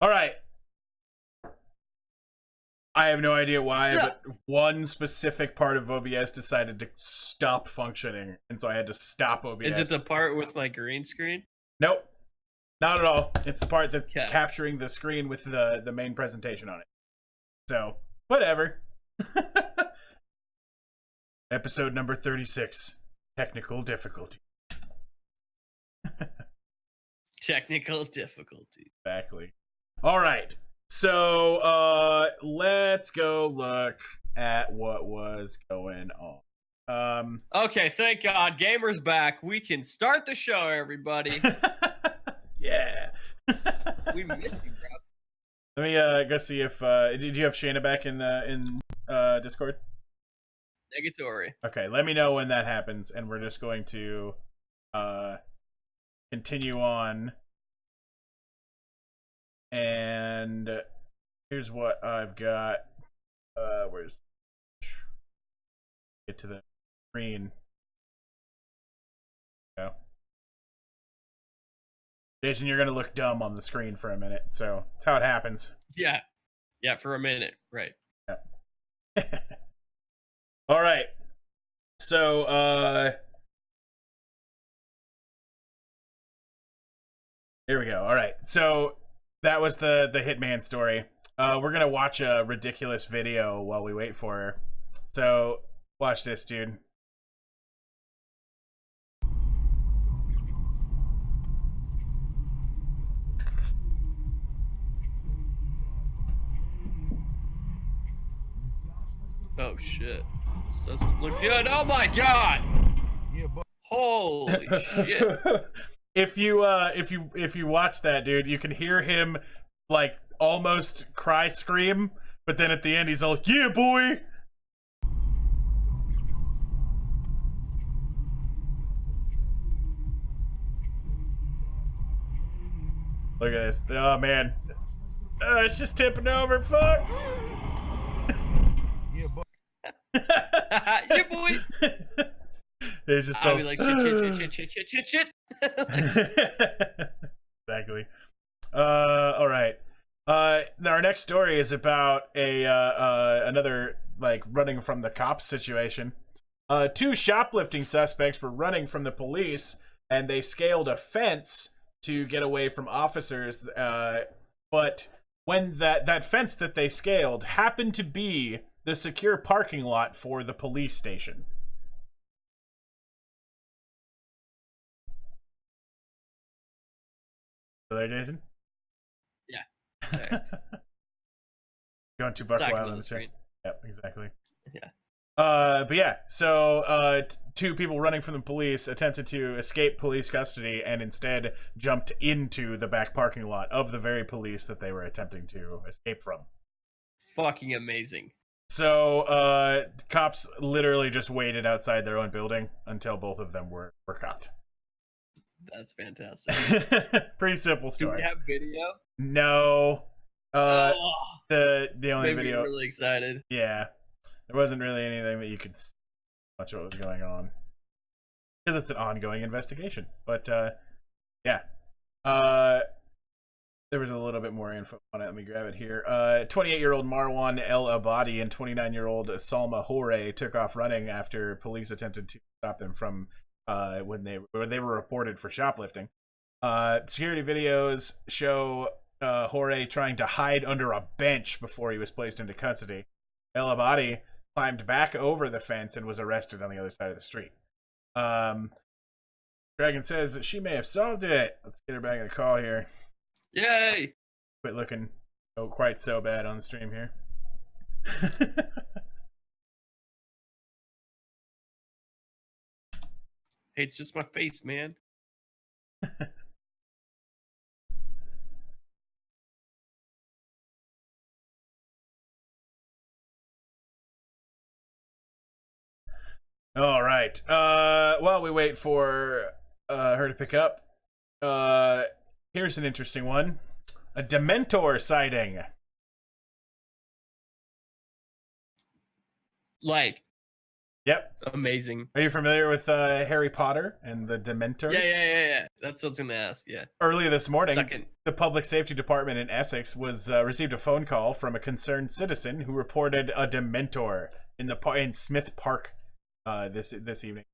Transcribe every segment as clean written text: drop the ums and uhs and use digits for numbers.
All right. I have no idea why, but one specific part of OBS decided to stop functioning, and so I had to stop OBS. Is it the part with my green screen? Nope. Not at all. It's the part that's capturing the screen with the main presentation on it. So, whatever. Episode number 36. Technical difficulty. Technical difficulty. Exactly. All right. So, let's go look at what was going on. Okay, thank God. Gamer's back. We can start the show, everybody. Yeah. We missed you, bro. Let me go see if did you have Shayna back in Discord? Negatory. Okay, let me know when that happens, and we're just going to continue on. And here's what I've got. Where's get to the screen? Go. Jason, you're gonna look dumb on the screen for a minute, so that's how it happens. Yeah, for a minute, right? Yeah. All right. So, here we go. All right. So that was the Hitman story. We're gonna watch a ridiculous video while we wait for her. So watch this, dude. Oh shit. This doesn't look good. Oh my god! Holy shit. If you watch that, dude, you can hear him like almost cry scream, but then at the end he's all, "Yeah, boy." Look at this. Oh man. It's just tipping over. Fuck. Yeah, boy. It's just I'll be like shit. Exactly. All right. Now our next story is about another like running from the cops situation. Two shoplifting suspects were running from the police, and they scaled a fence to get away from officers. But when that fence that they scaled happened to be the secure parking lot for the police station. So there, Jason? Yeah. Going too buck wild on the screen. Yep, exactly. Yeah. But yeah, so two people running from the police attempted to escape police custody and instead jumped into the back parking lot of the very police that they were attempting to escape from. Fucking amazing. So cops literally just waited outside their own building until both of them were caught. That's fantastic. Pretty simple story. Do we have video? No. The only video. video. I'm really excited. Yeah. There wasn't really anything that you could see much of what was going on. Because it's an ongoing investigation. But yeah. There was a little bit more info on it. Let me grab it here. 28-year-old Marwan El Abadi and 29-year-old Salma Hore took off running after police attempted to stop them from when they were reported for shoplifting. Security videos show Hore trying to hide under a bench before he was placed into custody. El Abadi climbed back over the fence and was arrested on the other side of the street. Dragon says that she may have solved it. Let's get her back in the call here. Yay! Quit looking quite so bad on the stream here. Hey, it's just my face, man. All right. While we wait for her to pick up, here's an interesting one. A Dementor sighting. Like, Yep. Amazing. Are you familiar with Harry Potter and the Dementors? Yeah. That's what I was gonna ask. Yeah. Earlier this morning, Second. the Public Safety Department in Essex was received a phone call from a concerned citizen who reported a Dementor in Smith Park this evening.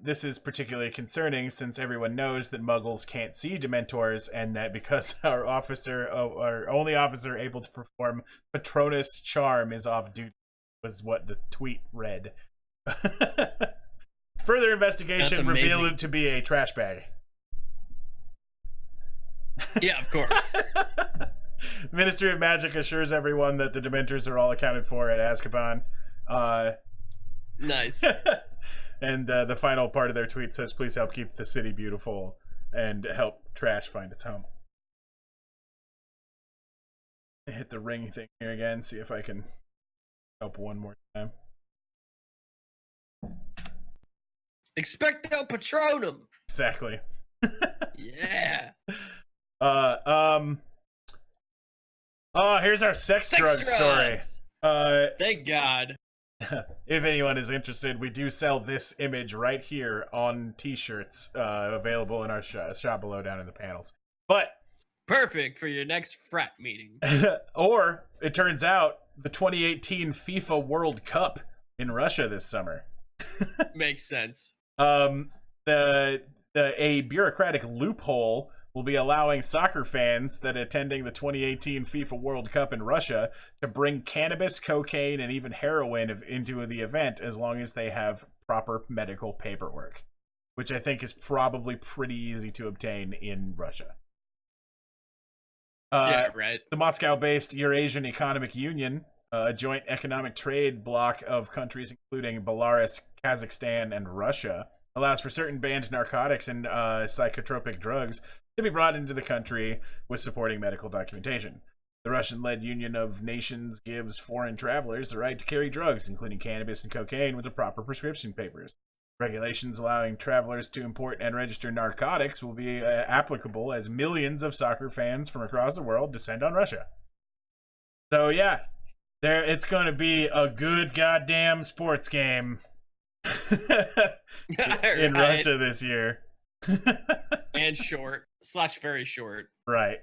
This is particularly concerning since everyone knows that Muggles can't see Dementors, and that because our only officer able to perform Patronus charm is off duty, was what the tweet read. Further investigation revealed it to be a trash bag. Yeah, of course. Ministry of Magic assures everyone that the Dementors are all accounted for at Azkaban. Nice. And the final part of their tweet says, "Please help keep the city beautiful and help trash find its home." I hit the ring thing here again, see if I can help one more time. Expecto Patronum. Exactly. Yeah. Here's our sex drug story. Thank God. If anyone is interested, we do sell this image right here on t-shirts, available in our shop below down in the panels. But perfect for your next frat meeting. Or it turns out the 2018 FIFA World Cup in Russia this summer. Makes sense. A bureaucratic loophole will be allowing soccer fans that attending the 2018 FIFA World Cup in Russia to bring cannabis, cocaine, and even heroin into the event as long as they have proper medical paperwork, which I think is probably pretty easy to obtain in Russia. Yeah, right. The Moscow-based Eurasian Economic Union, a joint economic trade bloc of countries including Belarus, Kazakhstan, and Russia, allows for certain banned narcotics and psychotropic drugs to be brought into the country with supporting medical documentation. The Russian-led Union of Nations gives foreign travelers the right to carry drugs, including cannabis and cocaine, with the proper prescription papers. Regulations allowing travelers to import and register narcotics will be applicable as millions of soccer fans from across the world descend on Russia. So yeah, it's going to be a good goddamn sports game in Russia this year. And short / very short. Right.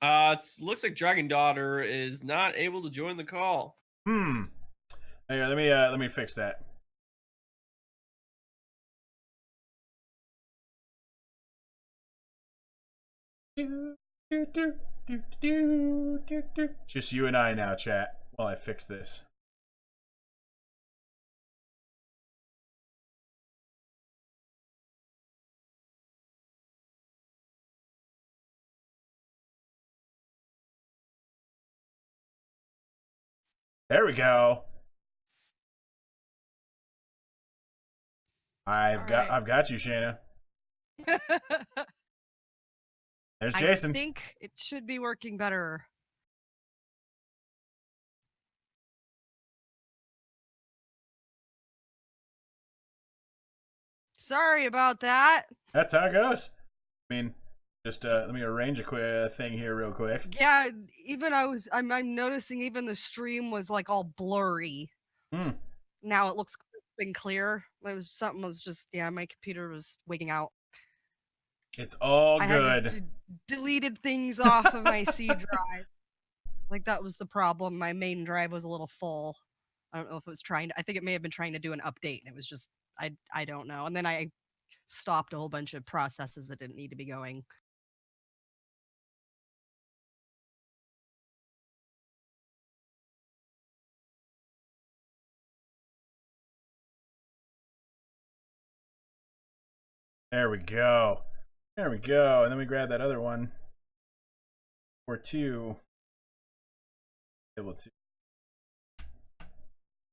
It looks like Dragon Daughter is not able to join the call. Here, let me fix that. Just you and I now, chat, while I fix this. There we go. I've got you, Shayna. There's Jason. I think it should be working better. Sorry about that. That's how it goes. I mean, just let me arrange a quick thing here real quick. Yeah, even I'm noticing even the stream was like all blurry. Now it looks been clear. Something was just, my computer was wigging out. It's all good. I had deleted things off of my C drive. Like that was the problem. My main drive was a little full. I don't know if it was I think it may have been trying to do an update, and it was just I don't know. And then I stopped a whole bunch of processes that didn't need to be going. There we go. There we go. And then we grab that other one. Or two. Able to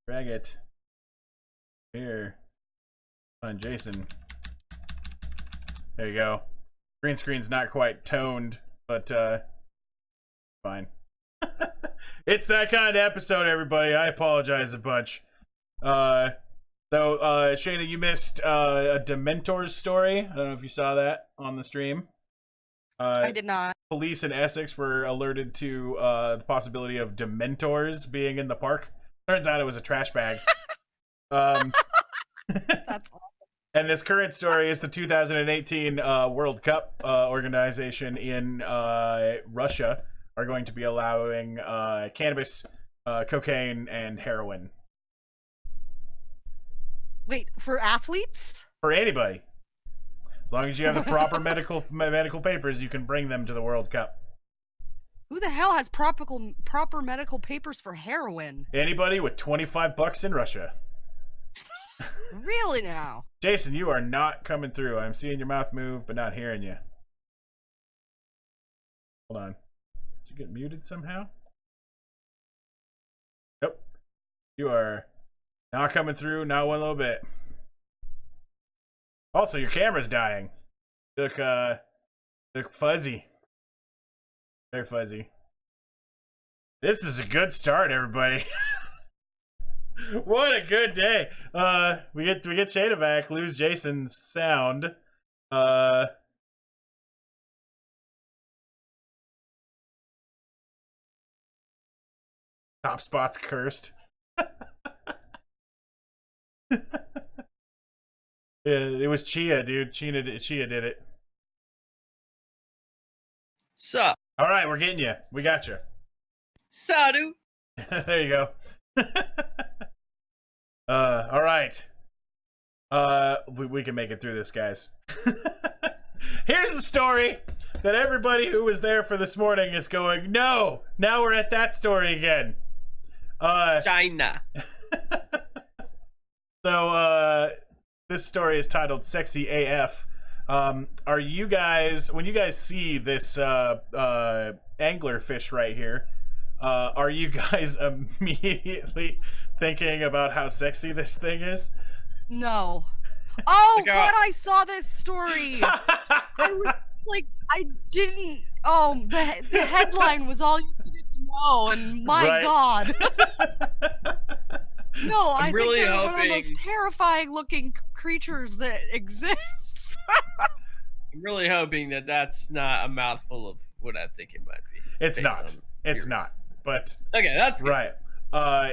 drag it here on Jason. There you go. Green screen's not quite toned, but fine. It's that kind of episode, everybody. I apologize a bunch. So, Shayna, you missed a Dementors story. I don't know if you saw that on the stream. I did not. Police in Essex were alerted to the possibility of Dementors being in the park. Turns out it was a trash bag. That's awesome. And this current story is the 2018 World Cup organization in Russia are going to be allowing cannabis, cocaine, and heroin. Wait, for athletes? For anybody. As long as you have the proper medical papers, you can bring them to the World Cup. Who the hell has proper medical papers for heroin? Anybody with $25 in Russia. Really now? Jason, you are not coming through. I'm seeing your mouth move, but not hearing you. Hold on. Did you get muted somehow? Nope. You are not coming through, not one little bit. Also, your camera's dying. Look fuzzy. Very fuzzy. This is a good start, everybody. What a good day. We get Shayna back, lose Jason's sound. Top spot's cursed. Yeah, it was Chia, dude. Chia did it. Sup? All right, we're getting you. We got you. Sadu. There you go. All right. We can make it through this, guys. Here's the story that everybody who was there for this morning is going, no, now we're at that story again. China. So, this story is titled Sexy AF. Are you guys, when you guys see this anglerfish right here, are you guys immediately thinking about how sexy this thing is? No. Oh, Look out. God, I saw this story. I was like, I didn't. Oh, the headline was all you needed to know, and my Right. God. No, I think really they're one of the hoping- most terrifying looking creatures that exists. I'm really hoping that that's not a mouthful of what I think it might be. It's based not. on It's your- not. But Okay, that's good. right.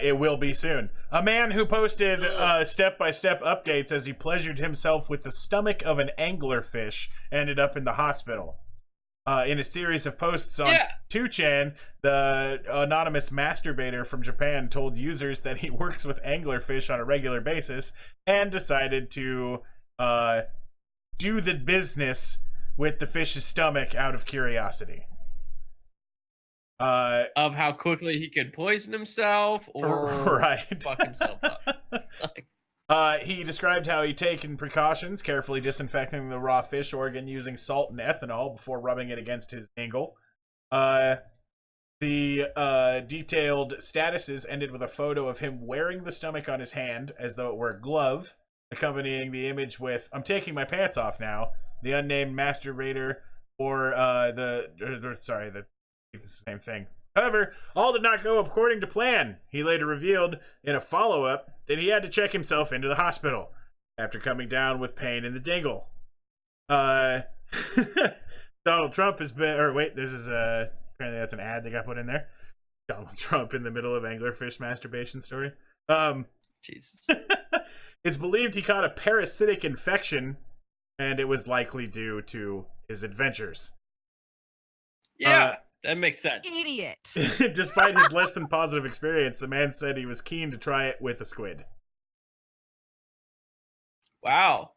It will be soon. A man who posted step-by-step updates as he pleasured himself with the stomach of an anglerfish ended up in the hospital. In a series of posts on 2chan, the anonymous masturbator from Japan told users that he works with anglerfish on a regular basis and decided to do the business with the fish's stomach out of curiosity. Of how quickly he could poison himself or Right. fuck himself up. Like, He described how he'd taken precautions, carefully disinfecting the raw fish organ using salt and ethanol before rubbing it against his angle. The detailed statuses ended with a photo of him wearing the stomach on his hand as though it were a glove, accompanying the image with, "I'm taking my pants off now." The unnamed masturbator or it's the same thing. However, all did not go according to plan. He later revealed in a follow-up that he had to check himself into the hospital after coming down with pain in the dingle. Donald Trump has been, or wait, this is apparently that's an ad that got put in there. Donald Trump in the middle of anglerfish masturbation story. Jesus. It's believed he caught a parasitic infection, and it was likely due to his adventures. Yeah, that makes sense. Idiot. Despite his less than positive experience, the man said he was keen to try it with a squid. Wow.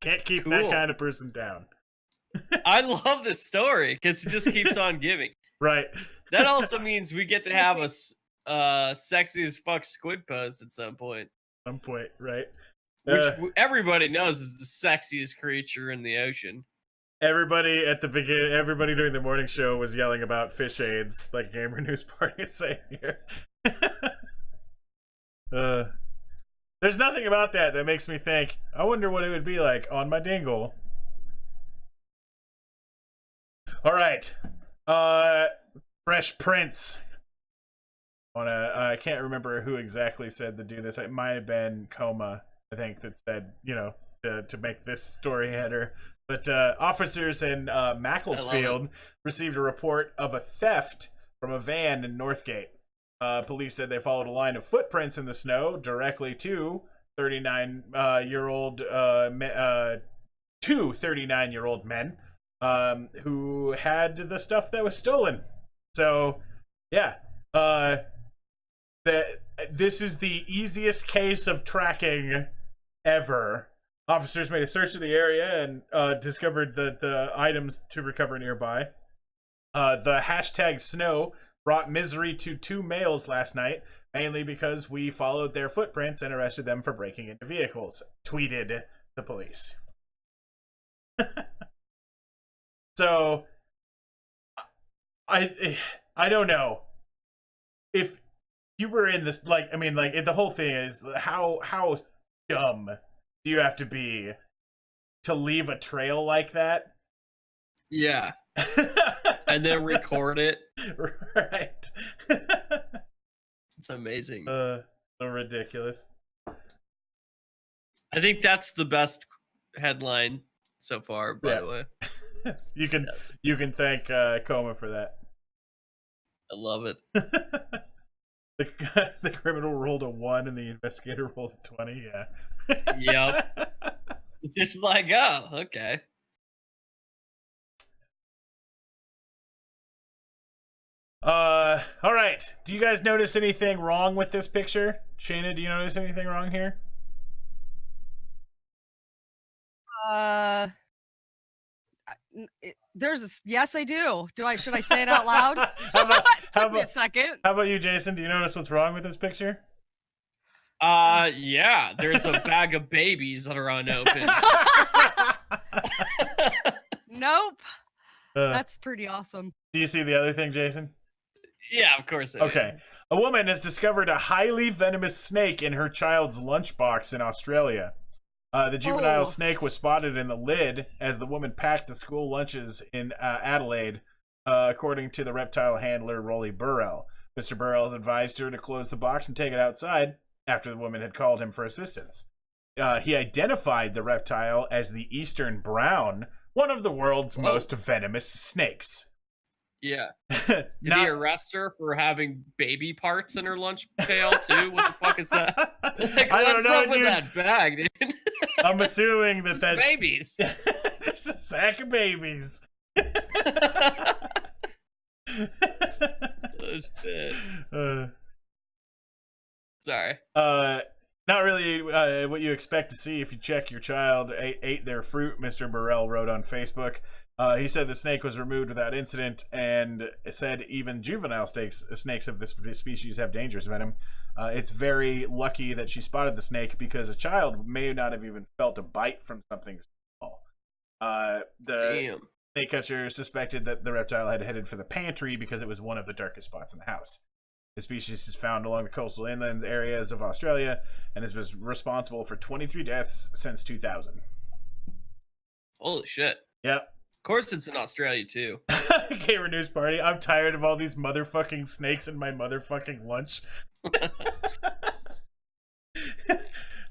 Can't keep that Cool. kind of person down. I love this story because it just keeps on giving. Right. That also means we get to have a sexy as fuck squid pose at some point. Some point, right? Which everybody knows is the sexiest creature in the ocean. Everybody at the beginning, everybody during the morning show was yelling about fish aids, like Gamer News Party is saying here. There's nothing about that makes me think, I wonder what it would be like on my dingle. All right. Fresh Prince. I can't remember who exactly said to do this. It might have been Coma, I think, that said, to make this story header. But officers in Macclesfield received a report of a theft from a van in Northgate. Police said they followed a line of footprints in the snow directly to 39-year-old two 39-year-old men who had the stuff that was stolen. So, yeah, this is the easiest case of tracking ever. Officers made a search of the area and discovered the items to recover nearby. The hashtag snow brought misery to 2 males last night, mainly because we followed their footprints and arrested them for breaking into vehicles, tweeted the police. So, I don't know. If you were in this, like, I mean, like, the whole thing is, how dumb do you have to be to leave a trail like that? Yeah. And then record it. Right. It's amazing. So ridiculous. I think that's the best headline so far, by the way. You can thank Coma for that. I love it. The criminal rolled a 1 and the investigator rolled a 20. Yeah. Yep. Just like, oh, okay. All right. Do you guys notice anything wrong with this picture? Shayna, do you notice anything wrong here? Yes, I do. Should I say it out loud? Took me a second. How about you, Jason? Do you notice what's wrong with this picture? Yeah. There's a bag of babies that are unopened. Nope. That's pretty awesome. Do you see the other thing, Jason? Yeah, of course. Okay. A woman has discovered a highly venomous snake in her child's lunchbox in Australia. The juvenile snake was spotted in the lid as the woman packed the school lunches in Adelaide, according to the reptile handler Rolly Burrell. Mr. Burrell has advised her to close the box and take it outside after the woman had called him for assistance. He identified the reptile as the eastern brown, one of the world's most venomous snakes. Yeah. Did he arrest her for having baby parts in her lunch pail too? What the fuck is that? Like, I don't know, up with dude. that bag, dude? I'm assuming that's babies. There's a sack of babies. Oh shit. Sorry. Not really what you expect to see if you check your child ate their fruit, Mr. Burrell wrote on Facebook. He said the snake was removed without incident and said even juvenile snakes of this species have dangerous venom. It's very lucky that she spotted the snake because a child may not have even felt a bite from something small. The snake catcher suspected that the reptile had headed for the pantry because it was one of the darkest spots in the house. The species is found along the coastal inland areas of Australia and has been responsible for 23 deaths since 2000. Holy shit. Yep. Of course it's in Australia too. Gamer News Party. I'm tired of all these motherfucking snakes in my motherfucking lunch.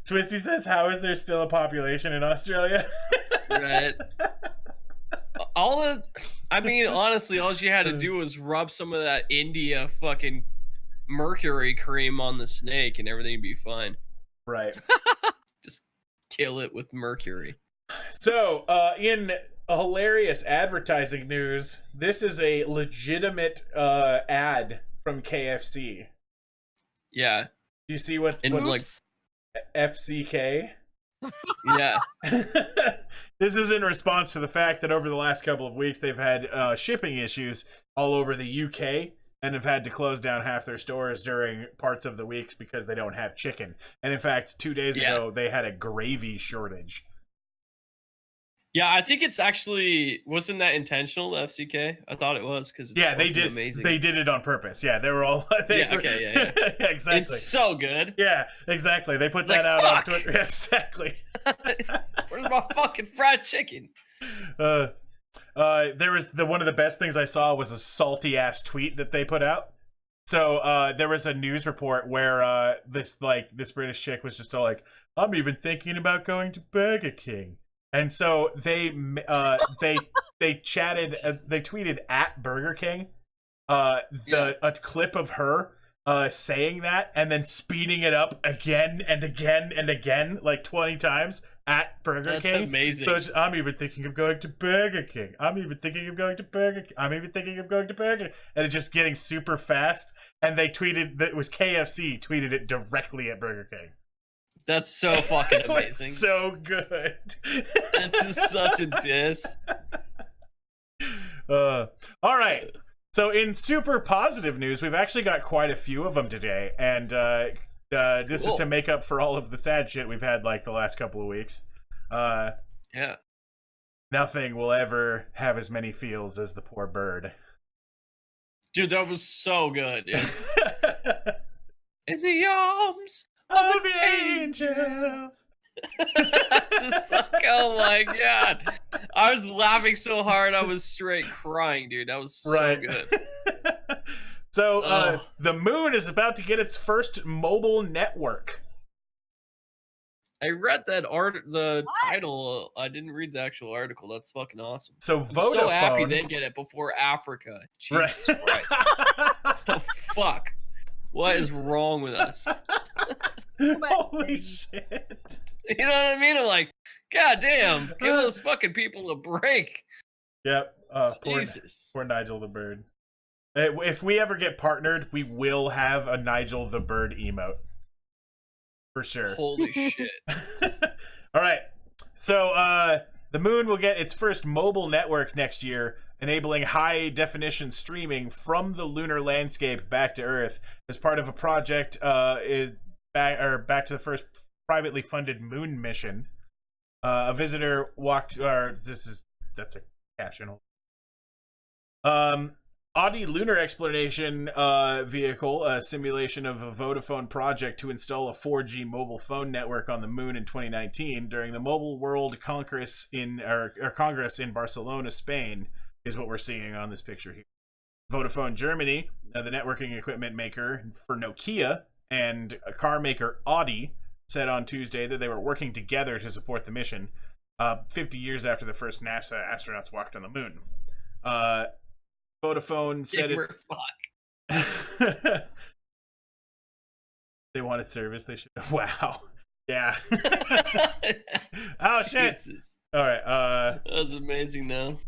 Twisty says, how is there still a population in Australia? Right. Honestly, all she had to do was rub some of that India fucking mercury cream on the snake and everything would be fine. Right. Just kill it with mercury. So, in a hilarious advertising news, this is a legitimate ad from KFC. Yeah. Do you see what like FCK? Yeah. This is in response to the fact that over the last couple of weeks they've had shipping issues all over the UK and have had to close down half their stores during parts of the weeks because they don't have chicken. And in fact, 2 days ago they had a gravy shortage. Yeah, I think it's actually wasn't that intentional, the FCK? I thought it was because they did. Amazing. They did it on purpose. Yeah, they were all. Yeah, exactly. It's so good. Yeah, exactly. They put It's that like, out fuck! on Twitter. Yeah, exactly. Where's my fucking fried chicken? There was one of the best things I saw was a salty ass tweet that they put out. So there was a news report where this British chick was just all like, "I'm even thinking about going to Burger King." And so they chatted as they tweeted at Burger King a clip of her saying that and then speeding it up again and again and again, like 20 times at Burger King. That's amazing. So I'm even thinking of going to Burger King. I'm even thinking of going to Burger King. I'm even thinking of going to Burger King. And it's just getting super fast. And they tweeted that it was KFC tweeted it directly at Burger King. That's so fucking amazing. It's so good. This is such a diss. All right. So in super positive news, we've actually got quite a few of them today, and this is to make up for all of the sad shit we've had like the last couple of weeks. Yeah. Nothing will ever have as many feels as the poor bird. Dude, that was so good. Dude. In the arms of the angels. Just like, oh my god. I was laughing so hard I was straight crying, dude. That was so good. So the moon is about to get its first mobile network. I read that title. I didn't read the actual article. That's fucking awesome. So Vodafone, I'm so happy they get it before Africa. Jesus Christ. The fuck? What is wrong with us? Holy shit. You know what I mean? I'm like, god damn, give those fucking people a break. Yep. Jesus. Poor Nigel the bird. If we ever get partnered, we will have a Nigel the bird emote. For sure. Holy shit. All right. So the moon will get its first mobile network next year, enabling high-definition streaming from the lunar landscape back to Earth as part of a project back to the first privately funded moon mission. A visitor walked, that's a caption. Audi Lunar Exploration Vehicle, a simulation of a Vodafone project to install a 4G mobile phone network on the moon in 2019 during the Mobile World Congress in Barcelona, Spain, is what we're seeing on this picture here. Vodafone Germany, the networking equipment maker for Nokia, and a car maker Audi said on Tuesday that they were working together to support the mission, 50 years after the first NASA astronauts walked on the moon. Vodafone said they wanted service. They should. Wow. Yeah. Oh shit. Jesus. All right. That was amazing, though.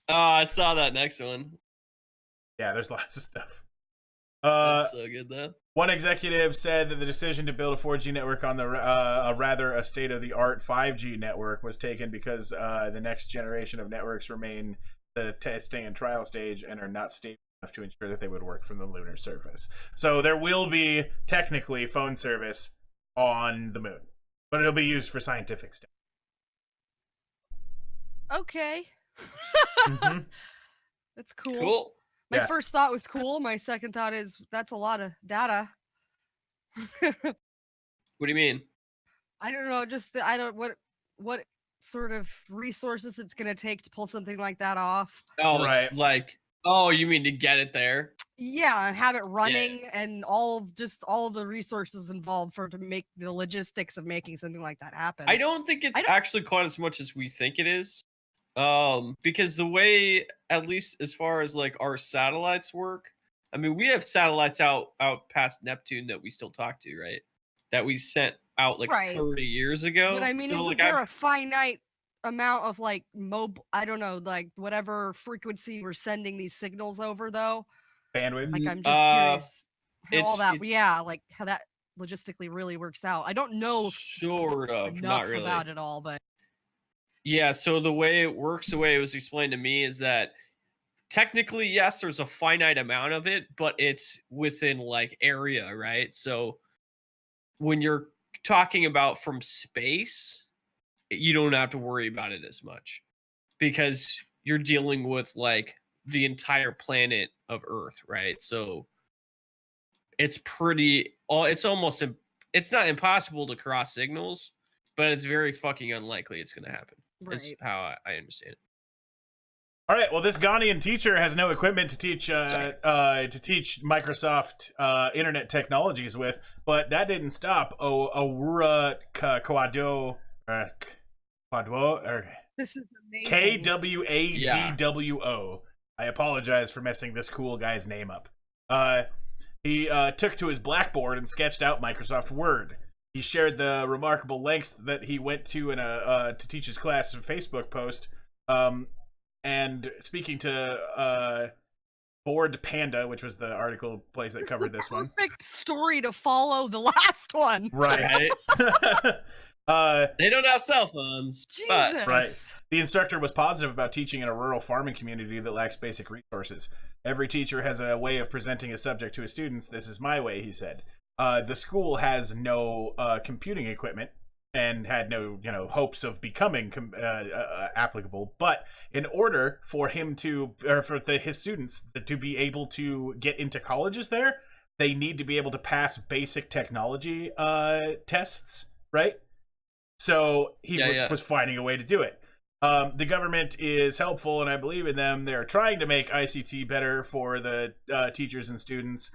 Oh, I saw that next one. Yeah, there's lots of stuff. That's so good, though. One executive said that the decision to build a 4G network on a state-of-the-art 5G network was taken because the next generation of networks remain the testing and trial stage and are not stable enough to ensure that they would work from the lunar surface. So there will be technically phone service on the moon, but it'll be used for scientific stuff. Okay. Mm-hmm. That's cool. Cool. My first thought was cool. My second thought is that's a lot of data. What do you mean? I don't know. Just I don't what sort of resources it's gonna take to pull something like that off. Oh, right. Like, you mean to get it there? Yeah, and have it running and all the resources involved to make the logistics of making something like that happen. I don't think it's actually quite as much as we think it is. Because the way, at least as far as like our satellites work, I mean, we have satellites out past Neptune that we still talk to, right? That we sent out like 30 years ago. But I mean, so, isn't there a finite amount of like I don't know, like whatever frequency we're sending these signals over though? Bandwidth. Like I'm just curious how that logistically really works out. I don't know sort of not really about it all, but yeah, so the way it works, the way it was explained to me is that technically, yes, there's a finite amount of it, but it's within like area, right? So when you're talking about from space, you don't have to worry about it as much because you're dealing with like the entire planet of Earth, right? So it's it's not impossible to cross signals, but it's very fucking unlikely it's going to happen. Right. Is how I understand it. All right. Well, this Ghanaian teacher has no equipment to teach Microsoft internet technologies with, but that didn't stop Awura Kwadwo. This is amazing. KWADWO. I apologize for messing this cool guy's name up. He took to his blackboard and sketched out Microsoft Word. He shared the remarkable lengths that he went to in to teach his class in a Facebook post. And speaking to Bored Panda, which was the article place that covered this one. Perfect story to follow the last one. Right. They don't have cell phones. Jesus. But Right. The instructor was positive about teaching in a rural farming community that lacks basic resources. Every teacher has a way of presenting a subject to his students. This is my way, he said. The school has no computing equipment and had no, hopes of becoming applicable. But in order for him to, or for his students to be able to get into colleges there, they need to be able to pass basic technology tests, right? So he was finding a way to do it. The government is helpful, and I believe in them. They're trying to make ICT better for the teachers and students.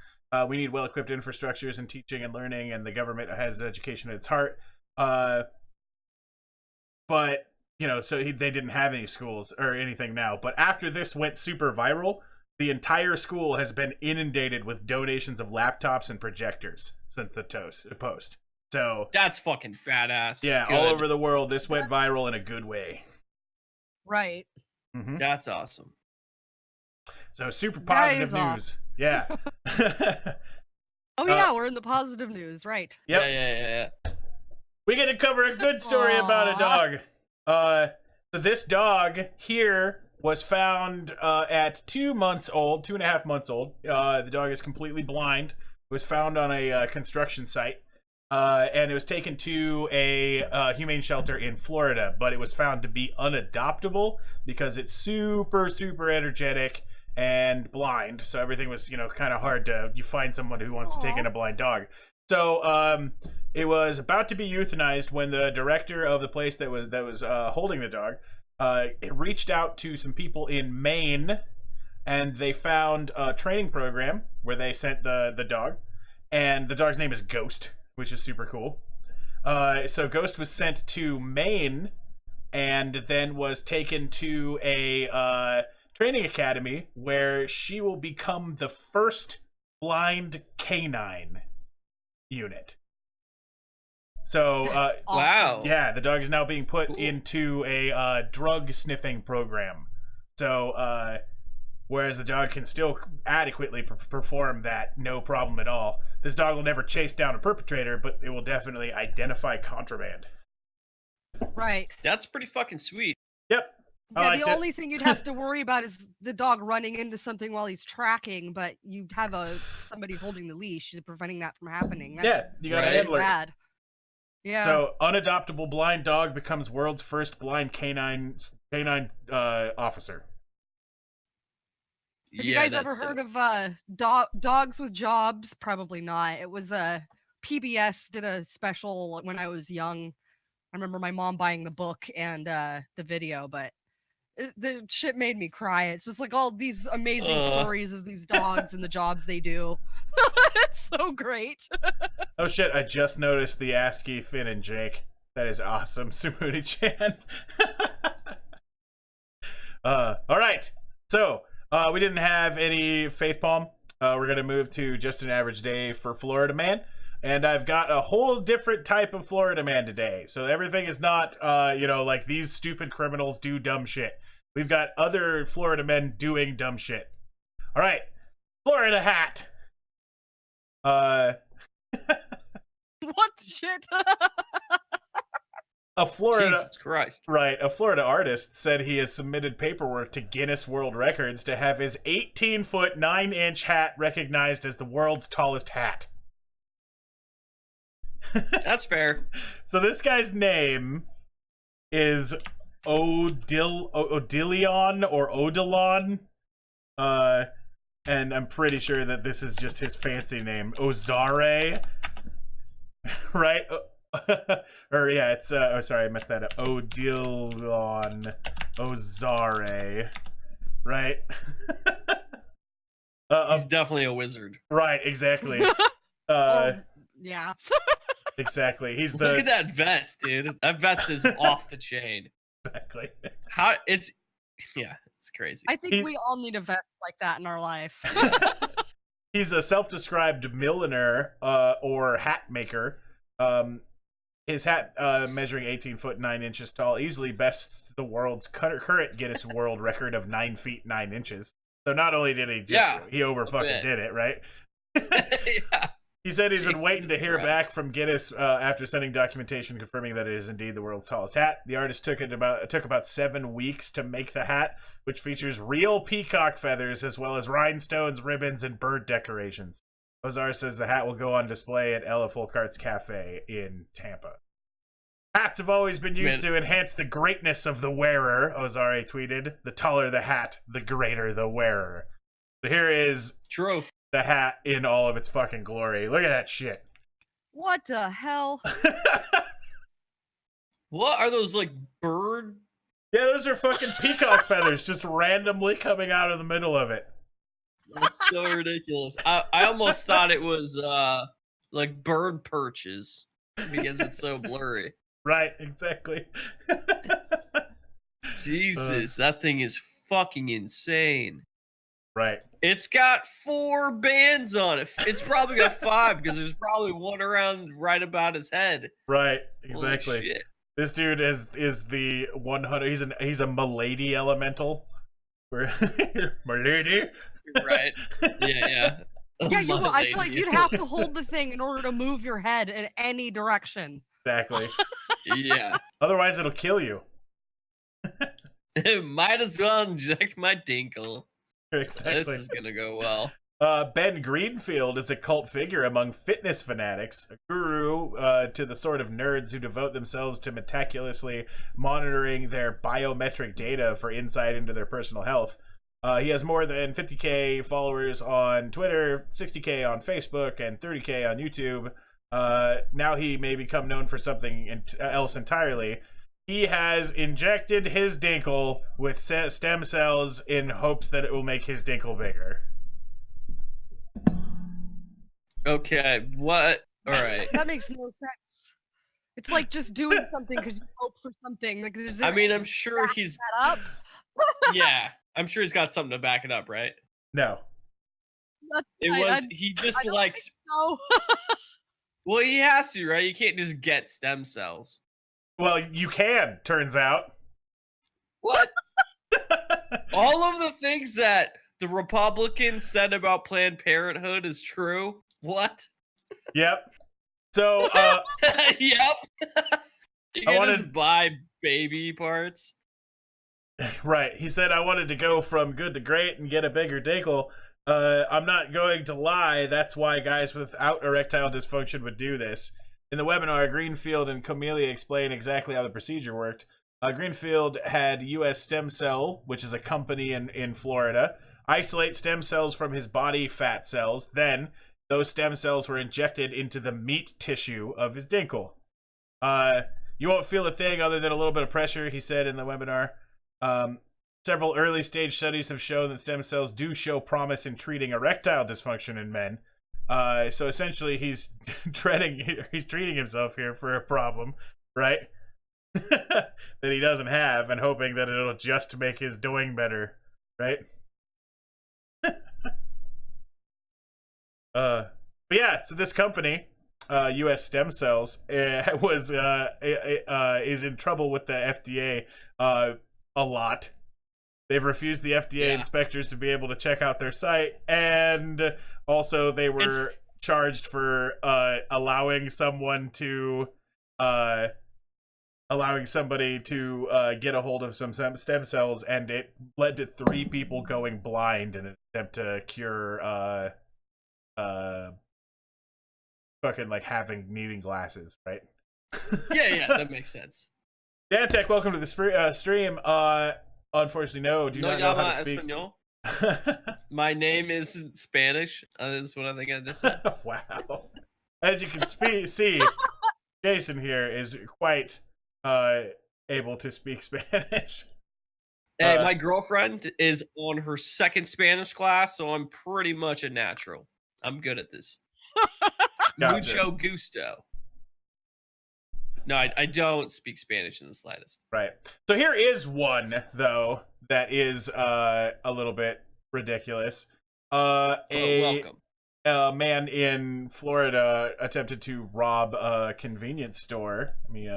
We need well-equipped infrastructures in teaching and learning, and the government has education at its heart. But, so they didn't have any schools or anything now. But after this went super viral, the entire school has been inundated with donations of laptops and projectors since the post. So that's fucking badass. Yeah, Good. all over the world, this went viral in a good way. Right. Mm-hmm. That's awesome. So super positive news. Yeah. Oh yeah, we're in the positive news, right? Yep. Yeah. We get to cover a good story about a dog. So this dog here was found at 2 months old, 2.5 months old. The dog is completely blind. It was found on a construction site. And it was taken to a humane shelter in Florida, but it was found to be unadoptable because it's super, super energetic and blind. So everything was, kind of hard to find someone who wants to take in a blind dog. So it was about to be euthanized when the director of the place that was holding the dog it reached out to some people in Maine, and they found a training program where they sent the dog, and the dog's name is Ghost, which is super cool. So Ghost was sent to Maine and then was taken to a training academy where she will become the first blind canine unit. So, wow. Yeah, the dog is now being put into a drug sniffing program. So, whereas the dog can still adequately perform that, no problem at all. This dog will never chase down a perpetrator, but it will definitely identify contraband. Right. That's pretty fucking sweet. Yep. Yeah, the only thing you'd have to worry about is the dog running into something while he's tracking, but you have somebody holding the leash preventing that from happening. That's you got a handler. Bad. Yeah. So, unadoptable blind dog becomes world's first blind canine officer. Have you guys ever heard of Dogs with Jobs? Probably not. It was PBS did a special when I was young. I remember my mom buying the book and the video, but the shit made me cry. It's just like all these amazing stories of these dogs and the jobs they do. It's so great. Oh shit, I just noticed the ASCII Finn and Jake. That is awesome, Sumudi-chan. Alright, so we didn't have any facepalm. We're going to move to just an average day for Florida Man. And I've got a whole different type of Florida Man today. So everything is not, like these stupid criminals do dumb shit. We've got other Florida men doing dumb shit. All right, Florida hat. What the shit? A Florida, Jesus Christ. Right, a Florida artist said he has submitted paperwork to Guinness World Records to have his 18-foot 9-inch hat recognized as the world's tallest hat. That's fair. So this guy's name is Odilion or Odilon. And I'm pretty sure that this is just his fancy name. Ozare. Right? Or yeah, it's sorry, I messed that up. Odilon Ozare. Right? He's definitely a wizard. Right, exactly. Yeah. Exactly. He's Look at that vest, dude. That vest is off the chain. Exactly. It's crazy. I think we all need a vest like that in our life. He's a self-described milliner or hat maker. His hat, measuring 18 foot 9 inches tall, easily bests the world's current Guinness World Record of 9 feet 9 inches. So not only did he just he over fucking did it, right? Yeah. He said he's been waiting to hear Christ. back from Guinness after sending documentation confirming that it is indeed the world's tallest hat. The artist took about 7 weeks to make the hat, which features real peacock feathers as well as rhinestones, ribbons, and bird decorations. Ozar says the hat will go on display at Ella Folkart's Cafe in Tampa. Hats have always been used to enhance the greatness of the wearer, Ozare tweeted. The taller the hat, the greater the wearer. So here is True. the hat in all of its fucking glory. Look at that shit. What the hell? What are those, like, bird? Yeah, those are fucking peacock feathers just randomly coming out of the middle of it. That's so ridiculous. I almost thought it was like bird perches because it's so blurry. Right, exactly. Jesus, that thing is fucking insane. Right. It's got 4 bands on it. It's probably got 5 because there's probably one around right about his head. Right, Holy exactly. shit. This dude is the 100. He's a milady elemental. Milady. Right. Yeah. Yeah, I feel like you'd have to hold the thing in order to move your head in any direction. Exactly. Yeah. Otherwise, it'll kill you. Might as well inject my dinkle. Exactly. This is gonna go well. Ben Greenfield is a cult figure among fitness fanatics, a guru to the sort of nerds who devote themselves to meticulously monitoring their biometric data for insight into their personal health. He has more than 50k followers on Twitter, 60k on Facebook, and 30k on YouTube. Now he may become known for something else entirely. He has injected his dinkle with stem cells in hopes that it will make his dinkle bigger. Okay, what? All right. That makes no sense. It's like just doing something because you hope for something. Like I mean, I'm sure he's that up. yeah. I'm sure he's got something to back it up, right? No. He just likes. No. Well, he has to, right? You can't just get stem cells. Well, you can, turns out. What? All of the things that the Republicans said about Planned Parenthood is true? What? Yep. So, Yep. You I can wanted- just buy baby parts. right. He said, I wanted to go from good to great and get a bigger dinkle. I'm not going to lie. That's why guys without erectile dysfunction would do this. In the webinar, Greenfield and Camellia explain exactly how the procedure worked. Greenfield had US Stem Cell, which is a company in Florida, isolate stem cells from his body fat cells. Then, those stem cells were injected into the meat tissue of his dinkle. You won't feel a thing other than a little bit of pressure, he said in the webinar. Several early stage studies have shown that stem cells do show promise in treating erectile dysfunction in men. So essentially, he's treating himself here for a problem, right? That he doesn't have, and hoping that it'll just make his doing better, right? But yeah, so this company, US Stem Cells, is in trouble with the FDA a lot. They've refused the FDA inspectors to be able to check out their site, and also they were charged for allowing somebody to get a hold of some stem cells, and it led to 3 people going blind in an attempt to cure fucking like needing glasses, right? Yeah, that makes sense. Dantech, welcome to the stream. Unfortunately, do not know how to speak. Espanol. My name isn't Spanish. Is what I think I just said. Wow. As you can see, Jason here is quite able to speak Spanish. Hey, my girlfriend is on her 2nd Spanish class, so I'm pretty much a natural. I'm good at this. Gotcha. Mucho gusto. No, I don't speak Spanish in the slightest. Right. So here is one, though, that is a little bit ridiculous. Welcome. a man in Florida attempted to rob a convenience store. Let me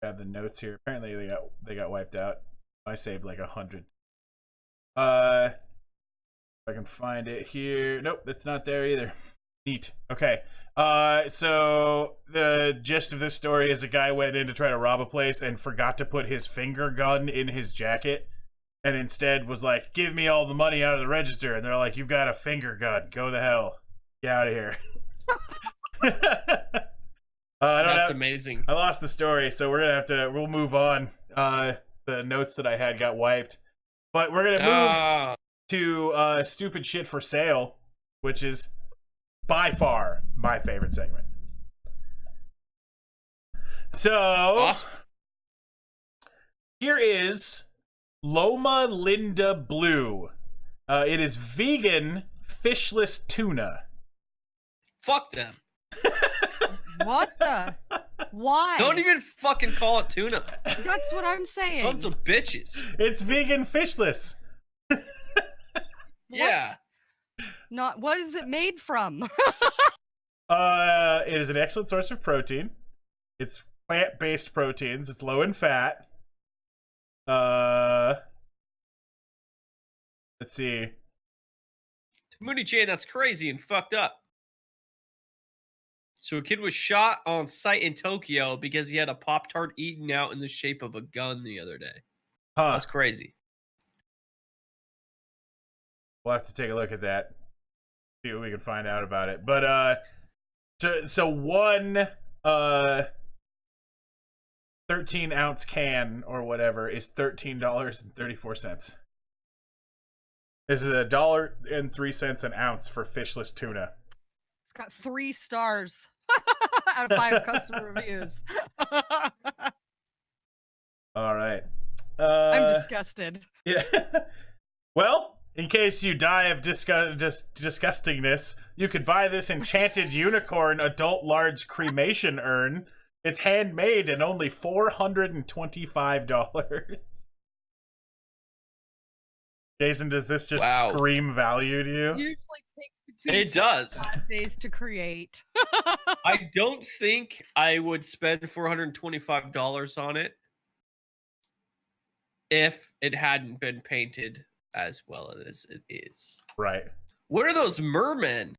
grab the notes here. Apparently they got wiped out. I saved like 100. If I can find it here. Nope, that's not there either. Neat. Okay. So the gist of this story is a guy went in to try to rob a place and forgot to put his finger gun in his jacket, and instead was like, "Give me all the money out of the register." And they're like, "You've got a finger gun. Go to hell. Get out of here." That's amazing. I lost the story, so we'll move on. The notes that I had got wiped, but we're gonna move to stupid shit for sale, which is by far my favorite segment. So Awesome. Here is Loma Linda Blue. It is vegan fishless tuna. Fuck them. What the? Why? Don't even fucking call it tuna. That's what I'm saying. Sons of bitches. It's vegan fishless. Yeah. Not what is it made from? It is an excellent source of protein. It's plant-based proteins. It's low in fat. Let's see. Mooney Chan, that's crazy and fucked up. So a kid was shot on site in Tokyo because he had a Pop-Tart eaten out in the shape of a gun the other day. Huh. That's crazy. We'll have to take a look at that. See what we can find out about it. But so one 13-ounce can or whatever is $13.34. This is $1.03 an ounce for fishless tuna. It's got 3 stars out of 5 customer reviews. All right. I'm disgusted. Yeah. Well, in case you die of disgustingness, you could buy this enchanted unicorn adult large cremation urn. It's handmade and only $425. Jason, does this just scream value to you? Usually takes between It does. 5 days to create. I don't think I would spend $425 on it if it hadn't been painted as well as it is. Right. What are those mermen?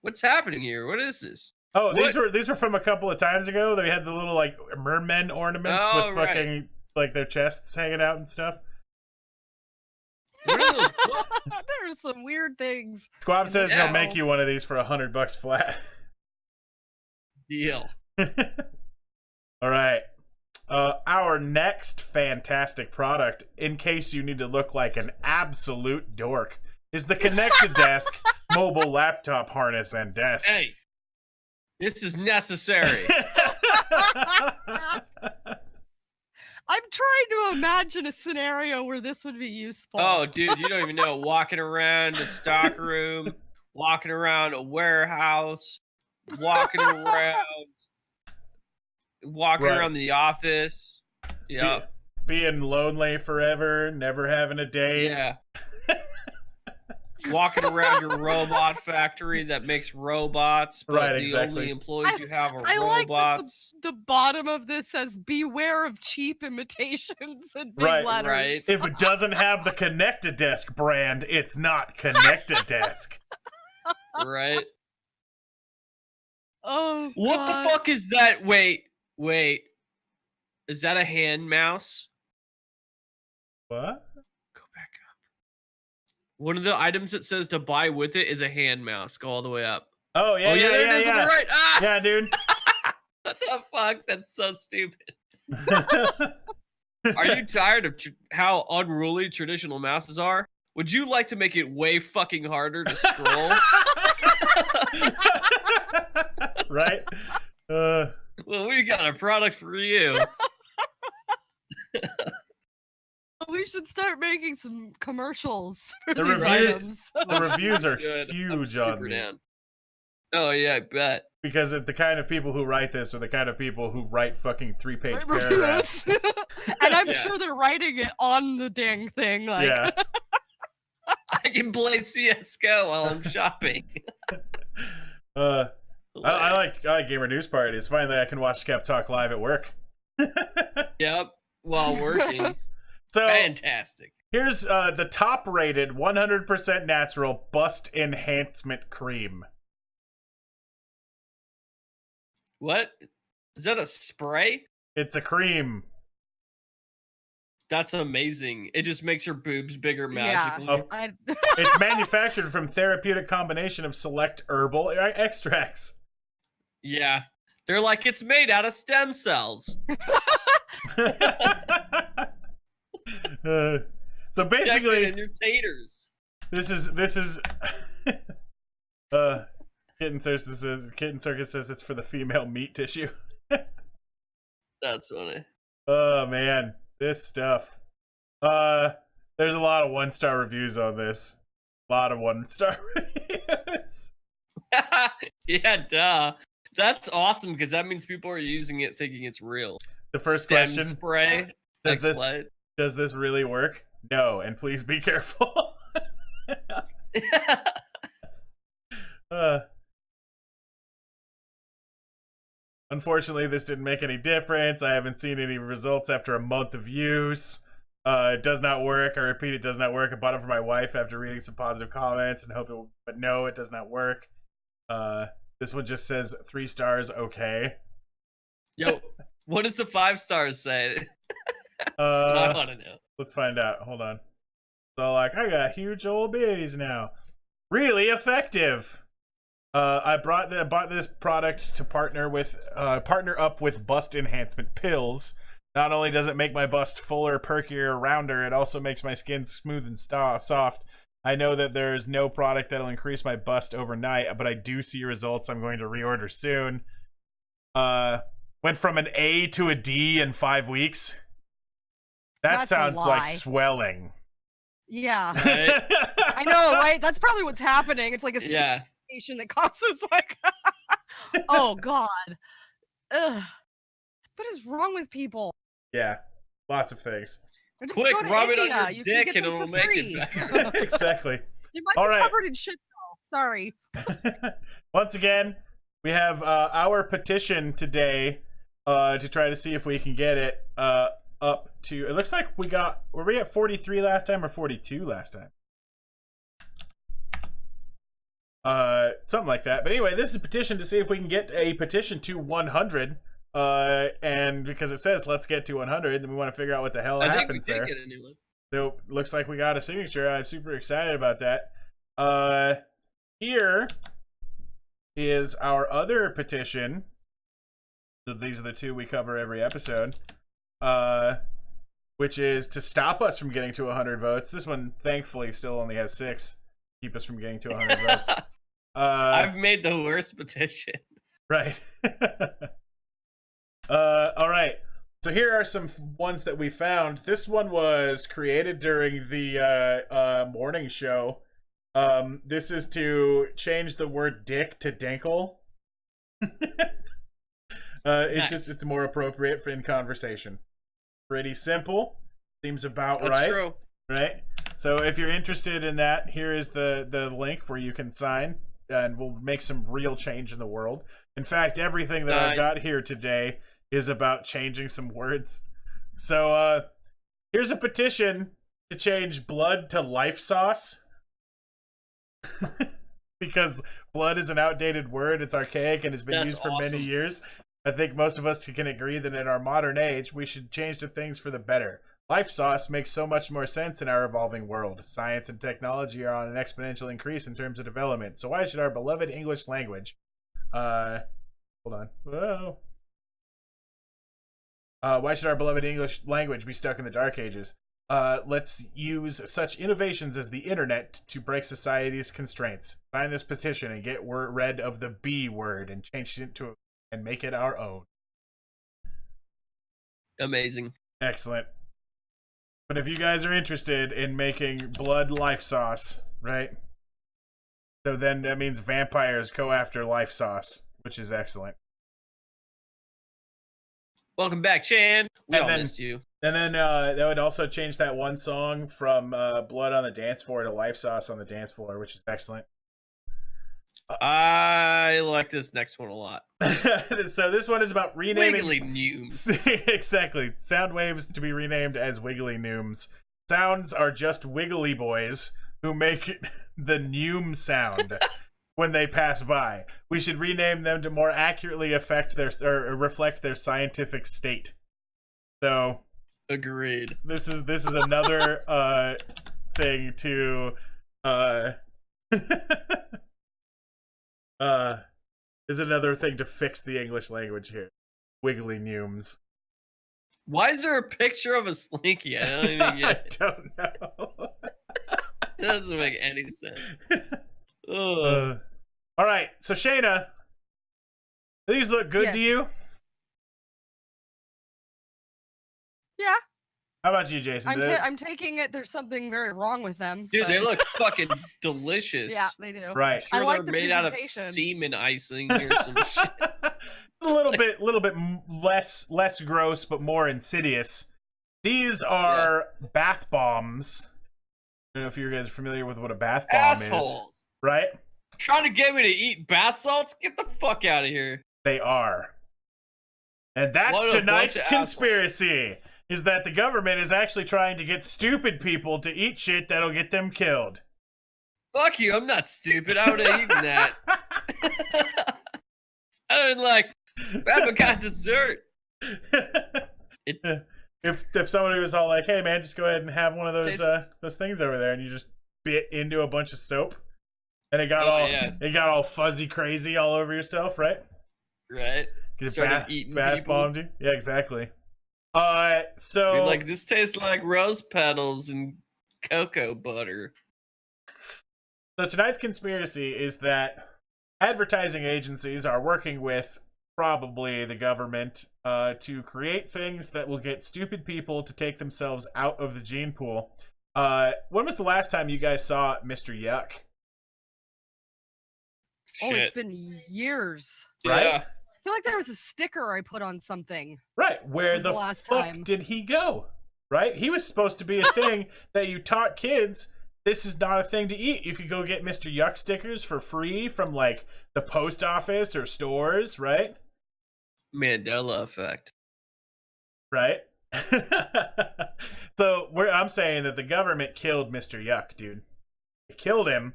What's happening here? What is this? Oh, these were from a couple of times ago. They had the little like mermen ornaments with fucking like their chests hanging out and stuff. What are those? There are some weird things. Squab says he'll make you one of these for $100 flat. Deal. All right. Our next fantastic product, in case you need to look like an absolute dork, is the Connected Desk mobile laptop harness and desk. Hey, this is necessary. I'm trying to imagine a scenario where this would be useful. Oh, dude, you don't even know. Walking around the stock room, walking around a warehouse, walking around the office. Yeah. Being lonely forever, never having a date. Yeah. Walking around your robot factory that makes robots, but the only employees you have are robots. Like that the bottom of this says, beware of cheap imitations in big letters. Right. If it doesn't have the Connected Desk brand, it's not Connected Desk. Right. Oh, what God. the fuck is that? Wait. Is that a hand mouse? What? Go back up. One of the items that says to buy with it is a hand mouse. Go all the way up. Oh, yeah, there it is on the right. Ah! Yeah, dude. What the fuck? That's so stupid. Are you tired of how unruly traditional mouses are? Would you like to make it way fucking harder to scroll? Right? Well, we got a product for you. We should start making some commercials for The these reviews- items. The reviews are Good. huge I'm on super me. down. Oh, yeah, I bet. Because the kind of people who write this are the kind of people who write fucking 3-page paragraphs. And I'm sure they're writing it on the dang thing. Like, I I can play CS:GO while I'm shopping. I like Gamer News Parties. Finally, I can watch Skeptalk live at work. Yep, while working. So Fantastic. here's the top-rated 100% natural bust enhancement cream. What? Is that a spray? It's a cream. That's amazing. It just makes your boobs bigger Yeah. magically. It's manufactured from therapeutic combination of select herbal extracts. Yeah. They're like, it's made out of stem cells. So basically, in your taters. this is Kitten Circus says it's for the female meat tissue. That's funny. Oh man, this stuff. There's a lot of 1-star reviews on this. A lot of 1-star reviews. Yeah, duh. That's awesome because that means people are using it thinking it's real. The first Stem question: spray. Does this really work? No, and please be careful. Unfortunately, this didn't make any difference. I haven't seen any results after a month of use. It does not work. I repeat, it does not work. I bought it for my wife after reading some positive comments and hope it, but no, it does not work. This one just says 3 stars. Okay. Yo, what does the 5 stars say? That's what I want to know. Let's find out. Hold on. So, like, I got huge old bitties now. Really effective. I bought this product to partner up with bust enhancement pills. Not only does it make my bust fuller, perkier, rounder, it also makes my skin smooth and soft. I know that there is no product that'll increase my bust overnight, but I do see results. I'm going to reorder soon. Went from an A to a D in 5 weeks. That sounds like swelling. Yeah. Right? I know, right? That's probably what's happening. It's like a station that causes like oh god. Ugh. What is wrong with people? Yeah. Lots of things. Quick, rub it on your you dick and it'll make it better. Exactly. You might be covered in shit though. Sorry. Once again, we have our petition today to try to see if we can get it up to, it looks like were we at 43 last time or 42 last time? Something like that. But anyway, this is a petition to see if we can get a petition to 100. And because it says let's get to 100, then we want to figure out what the hell happens there. Get a new one. So looks like we got a signature. I'm super excited about that. Here is our other petition. So these are the two we cover every episode. Which is to stop us from getting to 100 votes. This one, thankfully, still only has 6. Keep us from getting to 100 votes. I've made the worst petition. Right. All right. So here are some ones that we found. This one was created during the morning show. This is to change the word dick to dinkle. It's just, it's more appropriate for in conversation. Pretty simple. Seems about right. That's true. Right? So if you're interested in that, here is the link where you can sign, and we'll make some real change in the world. In fact, everything that I've got here today is about changing some words. So here's a petition to change blood to life sauce. Because blood is an outdated word, it's archaic, and has been used for many years. I think most of us can agree that in our modern age, we should change the things for the better. Life sauce makes so much more sense in our evolving world. Science and technology are on an exponential increase in terms of development. So why should our beloved English language... hold on. Whoa. Why should our beloved English language be stuck in the dark ages? Let's use such innovations as the internet to break society's constraints. Sign this petition and get rid of the B word and change it to and make it our own. Amazing. Excellent. But if you guys are interested in making blood life sauce, right? So then that means vampires go after life sauce, which is excellent. Welcome back, Chan. We And all then- missed you. And then that would also change that one song from Blood on the Dance Floor to Life Sauce on the Dance Floor, which is excellent. I like this next one a lot. So this one is about renaming... Wiggly Nooms. Exactly. Sound waves to be renamed as Wiggly Nooms. Sounds are just wiggly boys who make the Noom sound when they pass by. We should rename them to more accurately reflect their scientific state. So... Agreed. This is another thing to is another thing to fix the English language here. Wiggly Nooms. Why is there a picture of a Slinky? I don't even I get it. don't know. It doesn't make any sense. All right, so Shayna, these look good to Yes. you? Yeah, How about you, Jason? I'm taking it. There's something very wrong with them. Dude, they but- look fucking delicious. Yeah, they do. Right. Sure, I like they're the made out of presentation. semen icing or some shit. A little bit less gross, but more insidious. These are bath bombs. I don't know if you guys are familiar with what a bath bomb is, Assholes. right? Trying to get me to eat bath salts? Get the fuck out of here. They are. And that's What a bunch tonight's of conspiracy, is that the government is actually trying to get stupid people to eat shit that'll get them killed. Fuck you, I'm not stupid. I would have eaten that. I would like, grab a got dessert. If somebody was all like, "Hey man, just go ahead and have one of Tastes- those things over there," and you just bit into a bunch of soap, and it got Oh, all all fuzzy crazy all over yourself, right? Right? Because Started eating bath people. bombed you. Yeah, exactly. So You're like, this tastes like rose petals and cocoa butter. So tonight's conspiracy is that advertising agencies are working with probably the government to create things that will get stupid people to take themselves out of the gene pool. When was the last time you guys saw Mr. Yuck? Oh, Shit. it's been years. Right? Yeah. I feel like there was a sticker I put on something. Right. Where Was the the last fuck time. did he go? Right? He was supposed to be a thing that you taught kids. This is not a thing to eat. You could go get Mr. Yuck stickers for free from like the post office or stores, right? Mandela effect. Right? So I'm saying that the government killed Mr. Yuck, dude. They killed him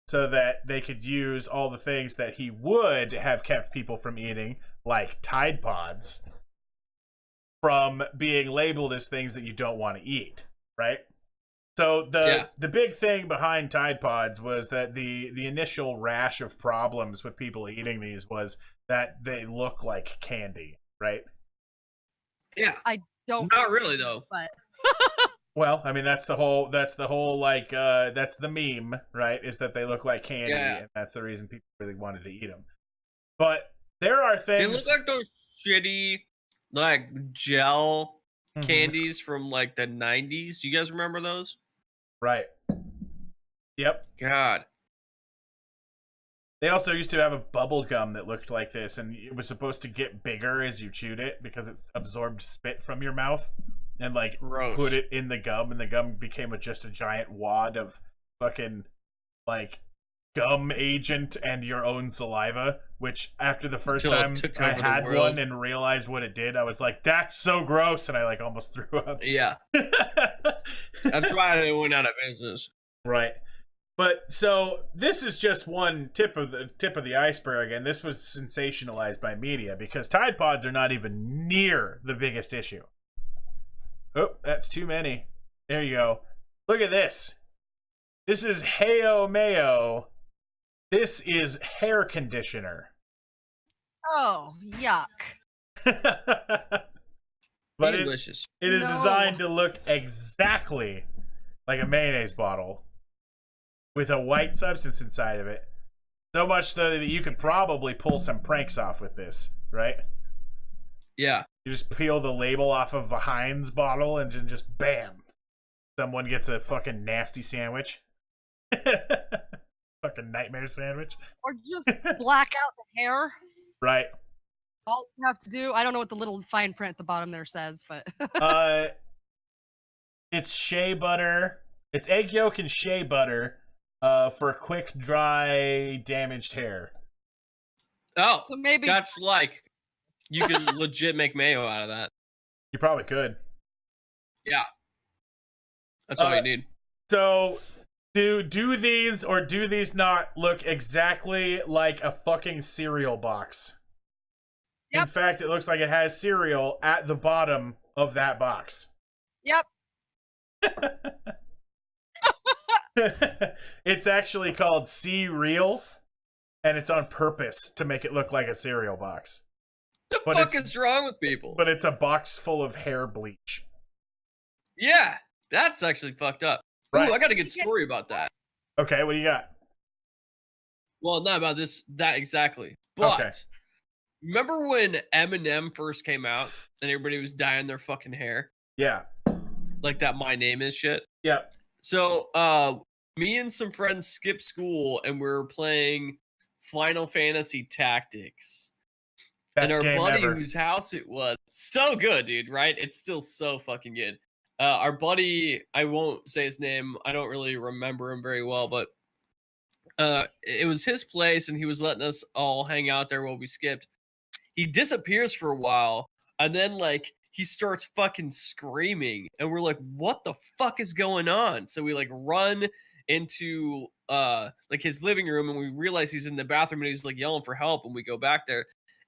so that they could use all the things that he would have kept people from eating, like Tide Pods, from being labeled as things that you don't want to eat, right? So the big thing behind Tide Pods was that the initial rash of problems with people eating these was that they look like candy, right? Yeah. Don't Not really, though. but Well, I mean that's the whole like that's the meme, right? Is that they look like candy, Yeah. and that's the reason people really wanted to eat them. But there are They things. look like those shitty, like, gel Mhm. candies from, like, the 90s. Do you guys remember those? Right. Yep. God. They also used to have a bubble gum that looked like this, and it was supposed to get bigger as you chewed it because it absorbed spit from your mouth and like Gross. put it in the gum, and the gum became just a giant wad of fucking like gum agent and your own saliva. Which after the first Until it time took I over the had world. one and realized what it did, I was like, "That's so gross," and I like almost threw up. Yeah. That's why they went out of business. Right. But so this is just one tip of the iceberg, and this was sensationalized by media because Tide Pods are not even near the biggest issue. Oh, that's too many. There you go. Look at this. This is Heyo Mayo. This is hair conditioner. oh yuck. But Delicious. it is No. designed to look exactly like a mayonnaise bottle with a white substance inside of it. So much so that you could probably pull some pranks off with this, right? Yeah. You just peel the label off of a Heinz bottle and then just bam. Someone gets a fucking nasty sandwich. Fucking nightmare sandwich. Or just black out the hair. Right. All you have to do, I don't know what the little fine print at the bottom there says, but It's shea butter. It's egg yolk and shea butter for quick, dry, damaged hair. Oh, so maybe that's like you can legit make mayo out of that. You probably could. Yeah, that's all you need. So, do these or do these not look exactly like a fucking cereal box? Yep. In fact, it looks like it has cereal at the bottom of that box. Yep. It's actually called C-Real, and it's on purpose to make it look like a cereal box. The But fuck it's- is wrong with people? But it's a box full of hair bleach. Yeah, that's actually fucked up. Right. Ooh, I got a good story about that. Okay, what do you got? Well, not about that exactly. But Okay. remember when Eminem first came out and everybody was dyeing their fucking hair? Yeah. Like that My Name Is shit? Yep. So, me and some friends skipped school and we were playing Final Fantasy Tactics. Best and our game buddy ever. whose house it was, so good, dude, right? It's still so fucking good. Our buddy, I won't say his name, I don't really remember him very well, but it was his place and he was letting us all hang out there while we skipped. He disappears for a while and then like he starts fucking screaming and we're like, what the fuck is going on? So we like run into like his living room and we realize he's in the bathroom and he's like yelling for help, and we go back there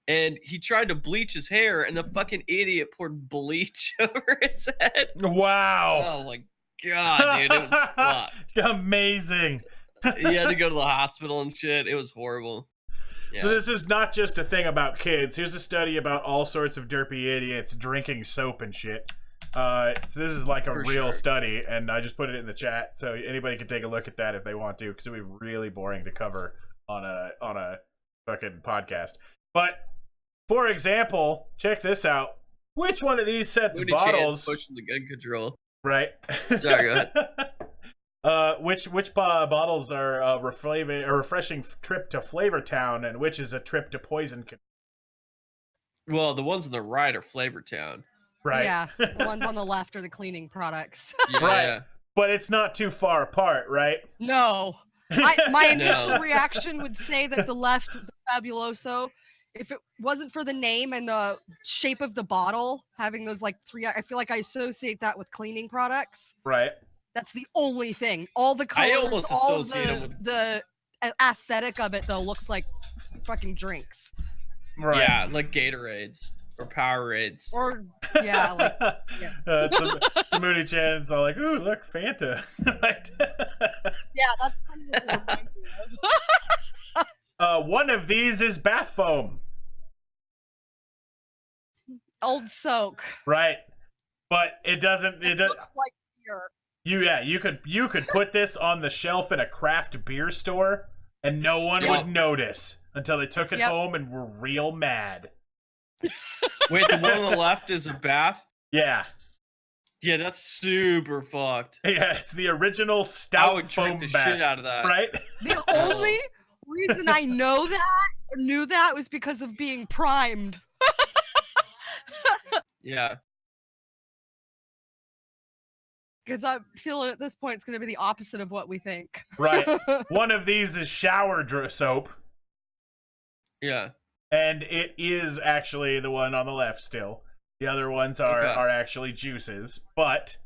and he tried to bleach his hair and the fucking idiot poured bleach over his head. Wow. Oh my god, dude, it was fucked. Amazing. He had to go to the hospital and shit. It was horrible. So Yeah. this is not just a thing about kids. Here's a study about all sorts of derpy idiots drinking soap and shit. So this is like a For real sure. study, and I just put it in the chat, so anybody can take a look at that if they want to, because it would be really boring to cover on a fucking podcast. But for example, check this out. Which one of these sets of Moody Chan bottles? pushing the gun control. Right. Sorry, go ahead. Which bottles are a refreshing trip to Flavor Town, and which is a trip to Poison? Well, the ones on the right are Flavor Town. Right. yeah, the ones on the left are the cleaning products. Yeah. Right. But it's not too far apart, right? No, my initial No. reaction would say that the left, the Fabuloso, if it wasn't for the name and the shape of the bottle, having those like three, I feel like I associate that with cleaning products. Right. That's the only thing. All the colors, I almost all associate 'em with- the aesthetic of it though looks like fucking drinks. Right. Yeah, like Gatorades or Powerades. Or yeah, like it's a Moody Chan's all like, ooh, look, Fanta. Right. yeah, that's kind of what it reminds me of. One of these is bath foam. Old soak. Right. But it doesn't. It It does. looks like beer. You could put this on the shelf in a craft beer store, and no one Yep. would notice until they took it Yep. home and were real mad. Wait, the one on the left is a bath? Yeah. Yeah, that's super fucked. Yeah, it's the original I stout would foam drink the bath. shit out of that. Right? The only reason I know that or knew that was because of being primed. Yeah. Because I'm feeling at this point it's going to be the opposite of what we think. Right. One of these is shower soap, Yeah. and it is actually the one on the left still. The other ones are Okay. actually juices, but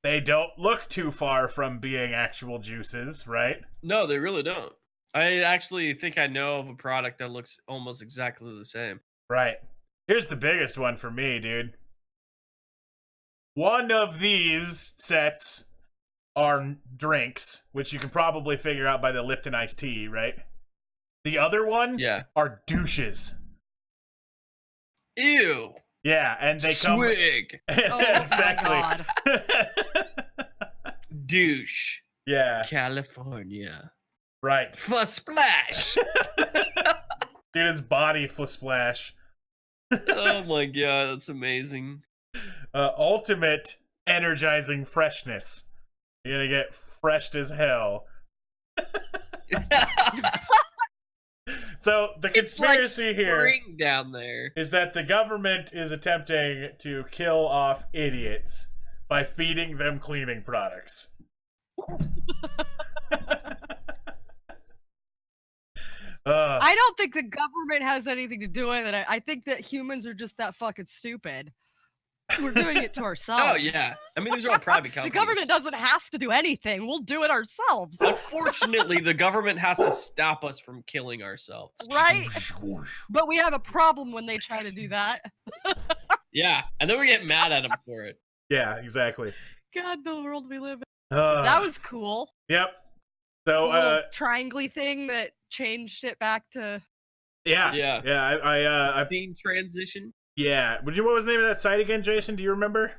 they don't look too far from being actual juices, right? No, they really don't. I actually think I know of a product that looks almost exactly the same. Right. Here's the biggest one for me, dude. One of these sets are drinks, which you can probably figure out by the Lipton iced tea, right? The other one Yeah. are douches. Ew. Yeah, and they come Swig. Oh exactly. my god. Douche. Yeah, California. right. Splash. Dude, his body splash. Oh my god, that's amazing. Ultimate energizing freshness. You're gonna get fresh as hell. So the It's like conspiracy here spring down there. is that the government is attempting to kill off idiots by feeding them cleaning products. I don't think the government has anything to do with it. I think that humans are just that fucking stupid. We're doing it to ourselves. Oh yeah, I mean these are all private companies. The government doesn't have to do anything. We'll do it ourselves. Unfortunately, the government has to stop us from killing ourselves. Right? But we have a problem when they try to do that. Yeah, and then we get mad at them for it. Yeah, exactly. God, the world we live in. That was cool. Yep. So little triangle thing that changed it back to. Yeah. I've seen transition. Yeah. What was the name of that site again, Jason? Do you remember?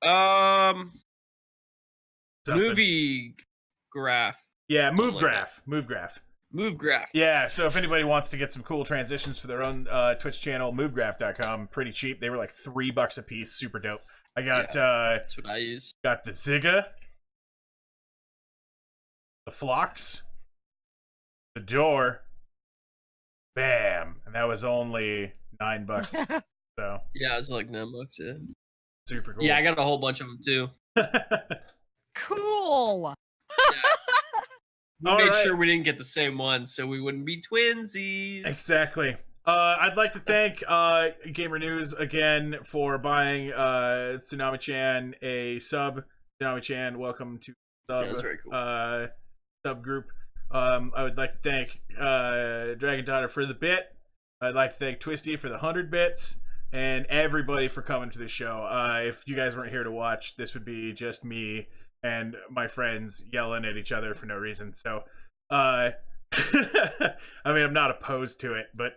Something. Movie graph. Yeah, Move like Graph. Move Graph. Move Graph. Yeah, so if anybody wants to get some cool transitions for their own Twitch channel, movegraph.com, pretty cheap. They were like $3 a piece, super dope. I got that's what I use. Got the Zigga, the Phlox, the Door, bam, and that was only $9. So yeah, it's like $9. Yeah, super cool. Yeah, I got a whole bunch of them too. Cool. We made sure we didn't get the same one, so we wouldn't be twinsies. Exactly. I'd like to thank Gamer News again for buying Tsunami-chan a sub. Tsunami-chan, welcome to sub. That's very cool. Subgroup. I would like to thank Dragon Daughter for the bit. I'd like to thank Twisty for the 100 bits, and everybody for coming to the show. If you guys weren't here to watch, this would be just me and my friends yelling at each other for no reason. So, I mean, I'm not opposed to it, but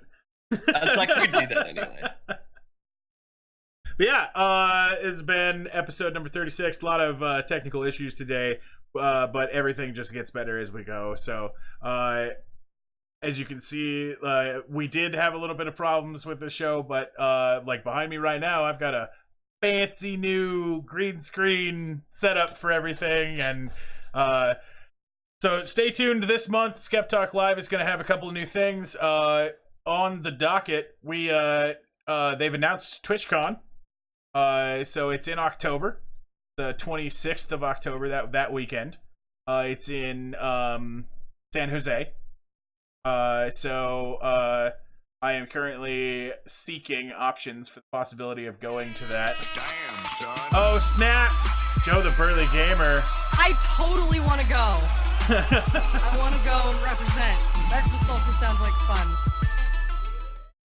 it's like we do that anyway. But yeah, it's been episode number 36. A lot of technical issues today, but everything just gets better as we go. So, as you can see, we did have a little bit of problems with the show, but like behind me right now, I've got a fancy new green screen setup for everything, and so stay tuned. This month Skeptalk Live is going to have a couple of new things on the docket. They've announced TwitchCon, so it's in October, the 26th of October, that weekend. It's in San Jose. So I am currently seeking options for the possibility of going to that. Damn, son. Oh, snap! Joe the Burly Gamer. I totally want to go. I want to go and represent. That just also sounds like fun.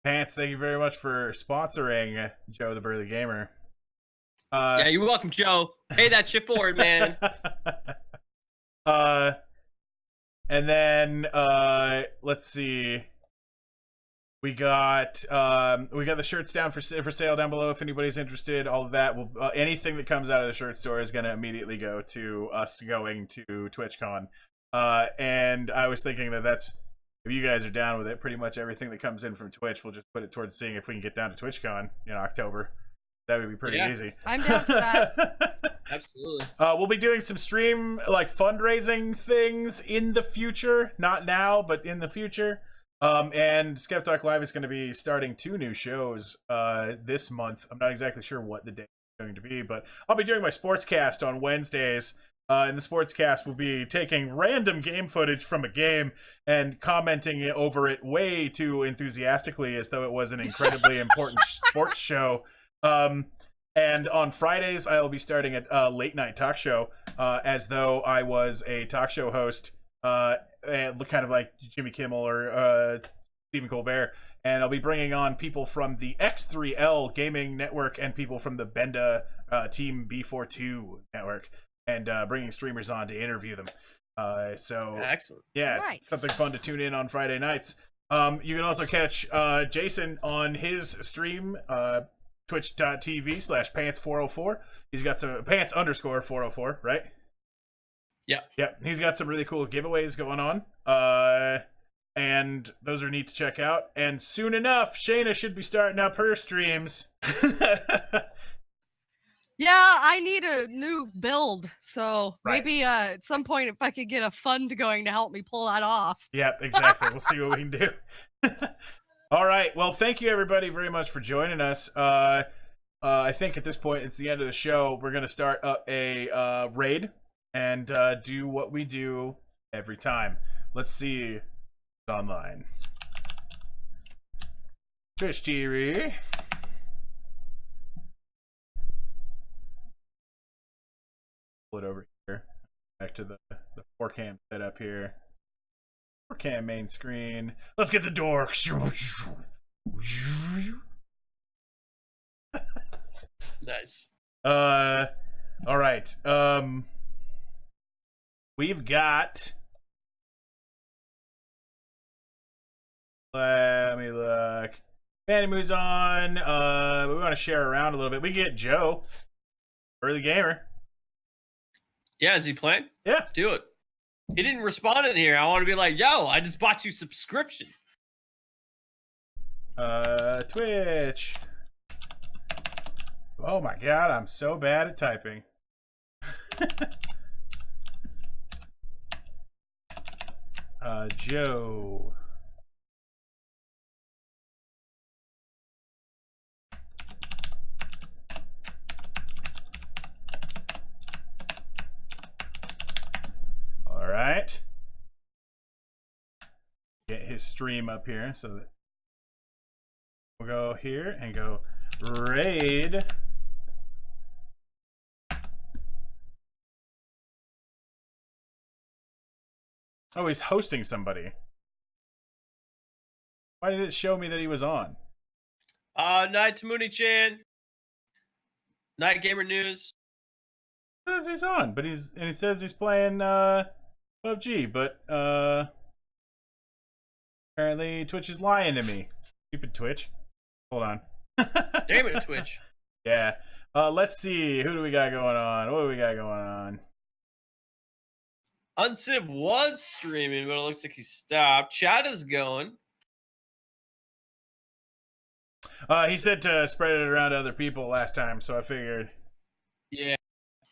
Pants, thank you very much for sponsoring Joe the Burly Gamer. Yeah, you're welcome, Joe. Pay that shit forward, man. And then let's see. We got the shirts down for sale down below if anybody's interested. All of that will anything that comes out of the shirt store is going to immediately go to us going to TwitchCon. And I was thinking that's, if you guys are down with it, pretty much everything that comes in from Twitch, we'll just put it towards seeing if we can get down to TwitchCon in October. That would be pretty easy. I'm down for that. Absolutely. We'll be doing some stream fundraising things in the future, not now, but in the future. And Skeptalk Live is going to be starting 2 new shows this month. I'm not exactly sure what the day is going to be, but I'll be doing my sportscast on Wednesdays. And the sportscast will be taking random game footage from a game and commenting over it way too enthusiastically as though it was an incredibly important sports show. And on Fridays, I'll be starting a late night talk show as though I was a talk show host, kind of like Jimmy Kimmel or Stephen Colbert. And I'll be bringing on people from the X3L Gaming Network and people from the Benda Team B42 Network, and bringing streamers on to interview them. So excellent. Yeah, nice. Something fun to tune in on Friday nights. You can also catch Jason on his stream, twitch.tv/pants404. He's got some pants_404, right? Yeah. Yep. He's got some really cool giveaways going on. And those are neat to check out. And soon enough, Shayna should be starting up her streams. Yeah, I need a new build. So Right. maybe at some point, if I could get a fund going to help me pull that off. Yep, exactly. We'll see what we can do. All right. Well, thank you everybody very much for joining us. I think at this point it's the end of the show. We're gonna start up a raid and do what we do every time. Let's see. It's online. Twitch TV. Pull it over here. Back to the 4cam setup here. 4cam main screen. Let's get the door. Nice. All right. We've got. Let me look. Fanny moves on. We want to share around a little bit. We get Joe, early gamer. Yeah, is he playing? Yeah. Do it. He didn't respond in here. I want to be like, yo, I just bought you subscription. Twitch. Oh my god, I'm so bad at typing. Joe. All right. Get his stream up here so that we'll go here and go raid. Oh, he's hosting somebody. Why did it show me that he was on? Night Tamuni-chan. Night Gamer News. It says he's on, but he says he's playing PUBG, but apparently Twitch is lying to me. Stupid Twitch. Hold on. Damn it, Twitch. Yeah. Let's see. Who do we got going on? What do we got going on? Unciv was streaming, but it looks like he stopped. Chat is going. He said to spread it around to other people last time, so I figured. Yeah.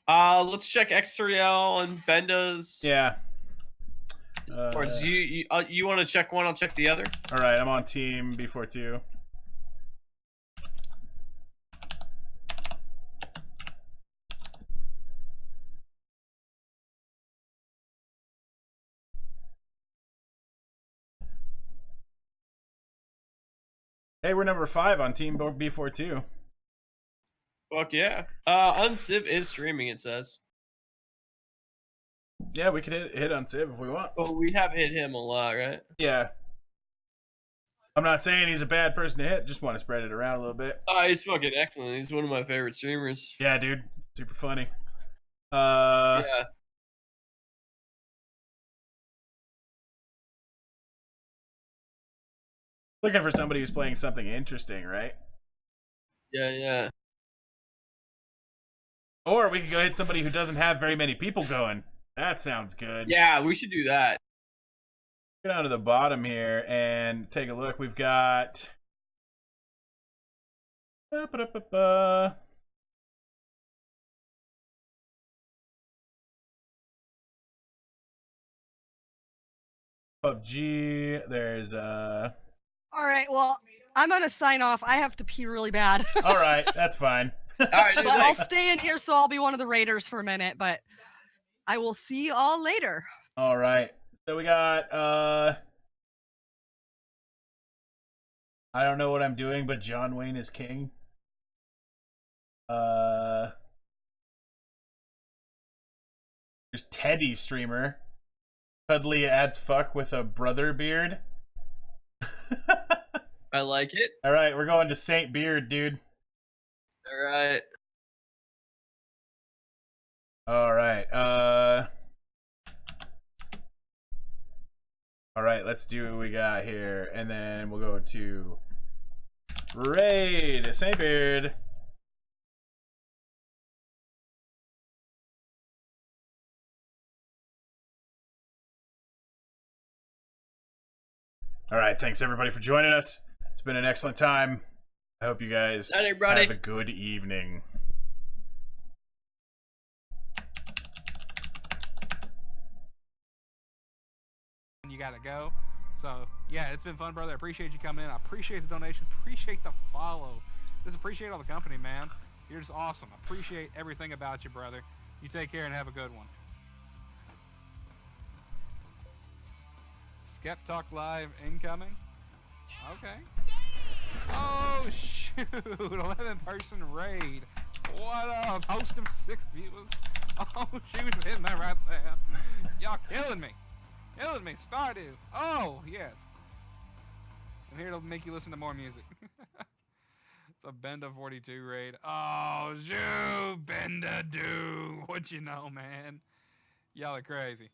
Let's check X3L and Benda's. Yeah. Or you want to check one? I'll check the other. All right, I'm on team B42. Hey, we're number 5 on team B42. Fuck yeah. Unciv is streaming, it says. Yeah, we could hit on Civ if we want. But we have hit him a lot, right? Yeah. I'm not saying he's a bad person to hit. Just want to spread it around a little bit. He's fucking excellent. He's one of my favorite streamers. Yeah, dude. Super funny. Yeah. Looking for somebody who's playing something interesting, right? Yeah. Or we could go hit somebody who doesn't have very many people going. That sounds good. Yeah, we should do that. Get down to the bottom here and take a look. We've got PUBG. There's All right, well, I'm gonna sign off. I have to pee really bad. all right, that's fine. All right, dude, But I'll thanks. stay in here, so I'll be one of the raiders for a minute. But I will see you all later. All right. So we got I don't know what I'm doing, but John Wayne is king. There's Teddy streamer. Cuddly adds fuck with a brother beard. I like it. All right, we're going to Saint Beard, dude. All right. All right. All right, let's do what we got here, and then we'll go to raid Saint Beard. All right, thanks everybody for joining us. It's been an excellent time. I hope you guys Night, everybody. have a good evening. you gotta go. So yeah, it's been fun, brother. I appreciate you coming in. I appreciate the donation. Appreciate the follow. Just appreciate all the company, man. You're just awesome. Appreciate everything about you, brother. You take care and have a good one. Skeptalk Live incoming. Okay. Oh shoot! 11-person raid. What up? Host of 6 viewers. Oh shoot! Hitting that right there. Y'all killing me. Killing me. Stardew. Oh yes. I'm here to make you listen to more music. It's a Benda 42 raid. Oh shoot! Benda do. What you know, man? Y'all are crazy.